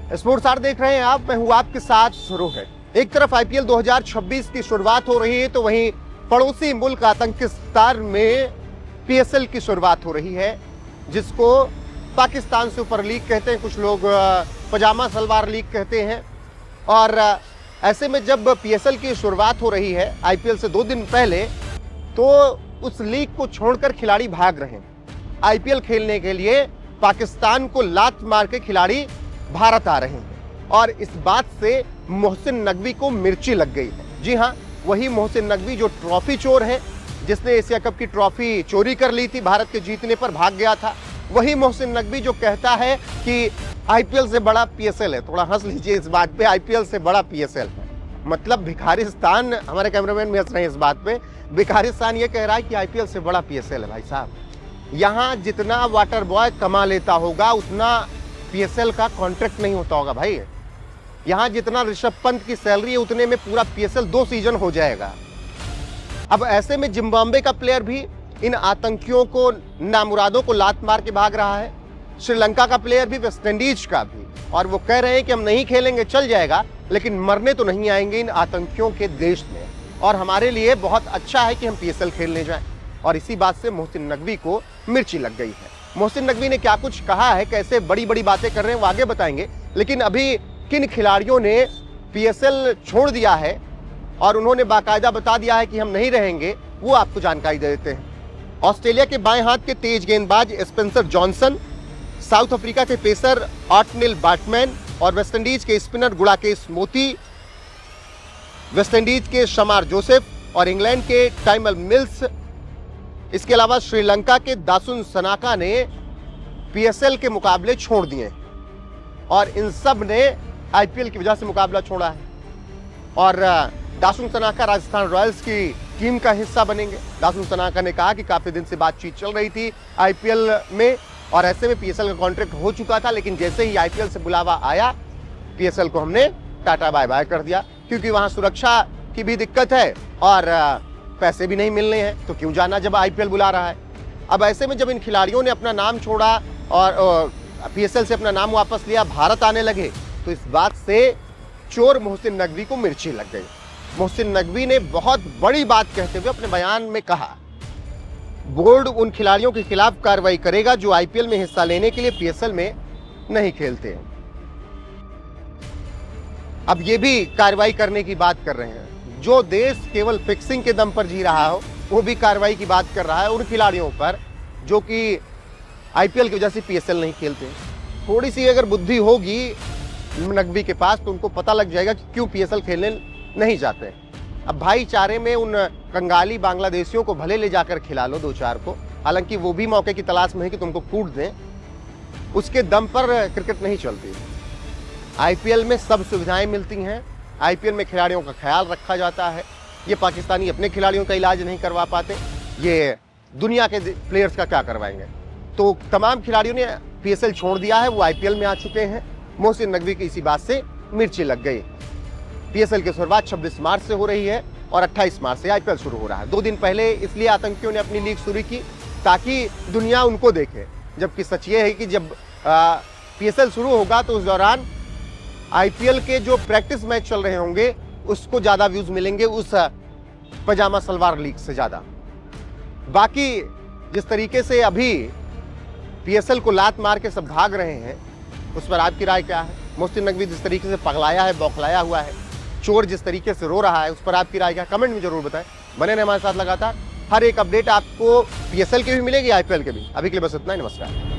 Sports are देख रहे हैं आप, मैं हूं आपके साथ रोहित। एक तरफ आईपीएल 2026 की शुरुआत हो रही है तो वहीं पड़ोसी मुल्क आतंकिस्तान में पीएसएल की शुरुआत हो रही है, जिसको पाकिस्तान सुपर लीग कहते हैं, कुछ लोग पजामा सलवार लीग कहते हैं। और ऐसे में जब पीएसएल की शुरुआत हो रही है आईपीएल से 2 दिन पहले, तो उस लीग को छोड़कर खिलाड़ी भाग रहे हैं। आईपीएल खेलने के लिए पाकिस्तान को लात मार के खिलाड़ी भारत आ रहे हैं और इस बात से मोहसिन नकवी को मिर्ची लग गई है। जी हां, वही मोहसिन नकवी जो ट्रॉफी चोर है, जिसने एशिया कप की ट्रॉफी चोरी कर ली थी, भारत के जीतने पर भाग गया था। वही मोहसिन नकवी जो कहता है कि आईपीएल से बड़ा पीएसएल है। थोड़ा हंस लीजिए इस बात पे, आईपीएल से बड़ा पीएसएल है मतलब भिखारिस्तान। हमारे कैमरामैन भी हंस रहे हैं इस बात पे। भिखारिस्तान ये कह रहा है कि आईपीएल से बड़ा पीएसएल है। भाई साहब, यहां जितना वाटर बॉय कमा लेता होगा उतना पीएसएल का कॉन्ट्रैक्ट नहीं होता होगा भाई। यहां जितना ऋषभ पंत की सैलरी है उतने में पूरा पीएसएल 2 सीजन हो जाएगा। अब ऐसे में जिम्बाब्वे का प्लेयर भी इन आतंकियों को, नामुरादों को लात मार के भाग रहा है। श्रीलंका का प्लेयर भी, वेस्ट इंडीज का भी, और वो कह रहे हैं कि हम नहीं खेलेंगे, चल जाएगा, लेकिन मरने तो नहीं आएंगे इन आतंकियों के देश में। और हमारे लिए बहुत अच्छा है कि हम पीएसएल खेलने जाएं। और इसी बात से मोहसिन नकवी को मिर्ची लग गई है। मोहसिन नकवी ने क्या कुछ कहा है, कैसे बड़ी बड़ी बातें कर रहे हैं, वो आगे बताएंगे। लेकिन अभी किन खिलाड़ियों ने पीएसएल छोड़ दिया है और उन्होंने बाकायदा बता दिया है कि हम नहीं रहेंगे, वो आपको जानकारी दे देते हैं। ऑस्ट्रेलिया के बाएं हाथ के तेज गेंदबाज स्पेंसर जॉनसन, साउथ अफ्रीका के पेसर ऑटनिल बैटमैन और वेस्टइंडीज के स्पिनर गुड़ाकेश मोती, वेस्टइंडीज के शमार जोसेफ और इंग्लैंड के टाइमल मिल्स, इसके अलावा श्रीलंका के दासुन सनाका ने पीएसएल के मुकाबले छोड़ दिए और इन सब ने आईपीएल की वजह से मुकाबला छोड़ा है। और दासुन सनाका राजस्थान रॉयल्स की टीम का हिस्सा बनेंगे। दासुन सनाका ने कहा कि काफी दिन से बातचीत चल रही थी आईपीएल में और ऐसे में पीएसएल का कॉन्ट्रैक्ट हो चुका था, लेकिन जैसे ही आईपीएल से बुलावा आया, पीएसएल को हमने टाटा बाय बाय कर दिया, क्योंकि वहां सुरक्षा की भी दिक्कत है और पैसे भी नहीं मिलने हैं, तो क्यों जाना जब आईपीएल बुला रहा है। अब ऐसे में जब इन खिलाड़ियों ने अपना नाम छोड़ा और पीएसएल से अपना नाम वापस लिया, भारत आने लगे, तो इस बात से चोर मोहसिन नकवी को मिर्ची लग गई। मोहसिन नकवी ने बहुत बड़ी बात कहते हुए अपने बयान में कहा, बोर्ड उन खिलाड़ियों के खिलाफ कार्रवाई करेगा जो आईपीएल में हिस्सा लेने के लिए पीएसएल में नहीं खेलते हैं। अब ये भी कार्रवाई करने की बात कर रहे हैं। जो देश केवल फिक्सिंग के दम पर जी रहा हो, वो भी कार्रवाई की बात कर रहा है उन खिलाड़ियों पर जो कि आईपीएल की वजह से पीएसएल नहीं खेलते। थोड़ी सी अगर बुद्धि होगी नकवी के पास तो उनको पता लग जाएगा कि क्यों पीएसएल खेलने नहीं जाते। अब भाईचारे में उन कंगाली बांग्लादेशियों को भले ले जाकर खिला लो 2-4 को, हालांकि वो भी मौके की तलाश में है कि तुमको कूट दें, उसके दम पर क्रिकेट नहीं चलती। आईपीएल में सब सुविधाएं मिलती हैं, आईपीएल में खिलाड़ियों का ख्याल रखा जाता है। ये पाकिस्तानी अपने खिलाड़ियों का इलाज नहीं करवा पाते, ये दुनिया के प्लेयर्स का क्या करवाएंगे। तो तमाम खिलाड़ियों ने पीएसएल छोड़ दिया है, वो आईपीएल में आ चुके हैं। मोहसिन नकवी की इसी बात से मिर्ची लग गई। पीएसएल की शुरुआत 26 मार्च से हो रही है और 28 मार्च से आईपीएल शुरू हो रहा है। 2 दिन पहले इसलिए आतंकियों ने अपनी लीग शुरू की ताकि दुनिया उनको देखे, जबकि सच ये है कि जब पीएसएल शुरू होगा तो उस दौरान आईपीएल के जो प्रैक्टिस मैच चल रहे होंगे उसको ज्यादा व्यूज मिलेंगे उस पजामा सलवार लीग से ज्यादा। बाकी जिस तरीके से अभी पीएसएल को लात मार के सब भाग रहे हैं, उस पर आपकी राय क्या है? मोहसिन नकवी जिस तरीके से पगलाया है, बौखलाया हुआ है, चोर जिस तरीके से रो रहा है, उस पर आपकी राय क्या? कमेंट में जरूर बताएं। बने रहें हमारे साथ लगातार। हर एक अपडेट आपको पीएसएल की भी मिलेगी, आईपीएल के भी। अभी के लिए बस इतना ही, नमस्कार।